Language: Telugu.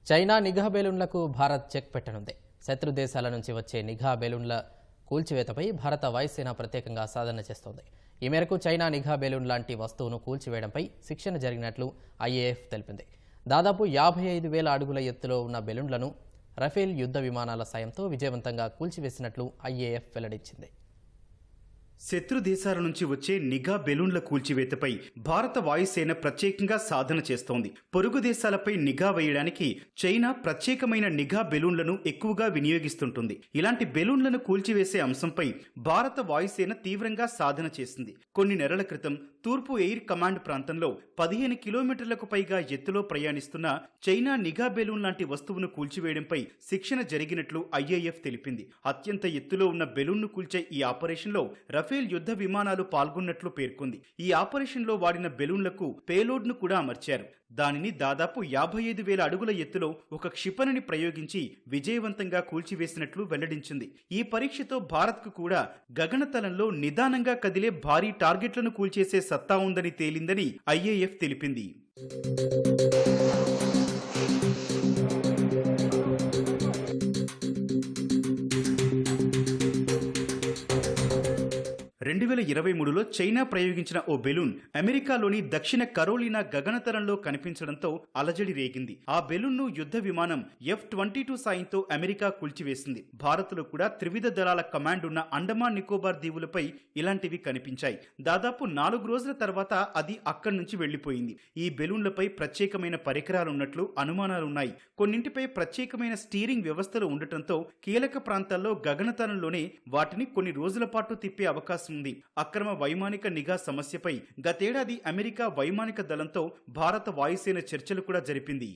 చైనా నిఘా బెలూన్లకు భారత్ చెక్ పెట్టనుంది. శత్రు దేశాల నుంచి వచ్చే నిఘా బెలూన్ల కూల్చివేతపై భారత వాయుసేన ప్రత్యేకంగా సాధన చేస్తోంది. ఈ మేరకు చైనా నిఘా బెలూన్ లాంటి వస్తువును కూల్చివేయడంపై శిక్షణ జరిగినట్లు ఐఏఎఫ్ తెలిపింది. దాదాపు 55,000 అడుగుల ఎత్తులో ఉన్న బెలూన్లను రఫేల్ యుద్ధ విమానాల సాయంతో విజయవంతంగా కూల్చివేసినట్లు ఐఏఎఫ్ వెల్లడించింది. శత్రు దేశాల నుంచి వచ్చే నిఘా బెలూన్ల కూల్చివేతపై భారత వాయుసేన ప్రత్యేకంగా సాధన చేస్తోంది. పొరుగు దేశాలపై నిఘా వేయడానికి చైనా ప్రత్యేకమైన నిఘా బెలూన్లను ఎక్కువగా వినియోగిస్తుంటుంది. ఇలాంటి బెలూన్లను కూల్చివేసే అంశంపై భారత వాయుసేన తీవ్రంగా సాధన చేసింది. కొన్ని నెలల క్రితం తూర్పు ఎయిర్ కమాండ్ ప్రాంతంలో 15 కిలోమీటర్లకు పైగా ఎత్తులో ప్రయాణిస్తున్న చైనా నిఘా బెలూన్ లాంటి వస్తువును కూల్చివేయడంపై శిక్షణ జరిగినట్లు ఐఏఎఫ్ తెలిపింది. అత్యంత ఎత్తులో ఉన్న బెలూన్ను కూల్చే ఈ ఆపరేషన్లో రఫేల్ యుద్ధ విమానాలు పాల్గొన్నట్లు పేర్కొంది. ఈ ఆపరేషన్లో వాడిన బెలూన్లకు పేలోడ్ను కూడా అమర్చారు. దానిని దాదాపు 55,000 అడుగుల ఎత్తులో ఒక క్షిపణిని ప్రయోగించి విజయవంతంగా కూల్చివేసినట్లు వెల్లడించింది. ఈ పరీక్షతో భారత్కు కూడా గగనతలంలో నిదానంగా కదిలే భారీ టార్గెట్లను కూల్చేసే సత్తా ఉందని తేలిందని ఐఏఎఫ్ తెలిపింది. 2023లో చైనా ప్రయోగించిన ఓ బెలూన్ అమెరికాలోని దక్షిణ కరోలినా గగనతలంలో కనిపించడంతో అలజడి రేగింది. ఆ బెలూన్ను యుద్ధ విమానం F-22 సాయంతో అమెరికా కూల్చివేసింది. భారత్లో కూడా త్రివిధ దళాల కమాండ్ ఉన్న అండమాన్ నికోబార్ దీవులపై ఇలాంటివి కనిపించాయి. దాదాపు 4 రోజుల తర్వాత అది అక్కడి నుంచి వెళ్లిపోయింది. ఈ బెలూన్లపై ప్రత్యేకమైన పరికరాలున్నట్లు అనుమానాలున్నాయి. కొన్నింటిపై ప్రత్యేకమైన స్టీరింగ్ వ్యవస్థలు ఉండటంతో కీలక ప్రాంతాల్లో గగనతలంలోనే వాటిని కొన్ని రోజుల పాటు తిప్పే అవకాశం ఉంది. అక్రమ వైమానిక నిఘా సమస్యపై గతేడాది అమెరికా వైమానిక దళంతో భారత వాయుసేన చర్చలు కూడా జరిపింది.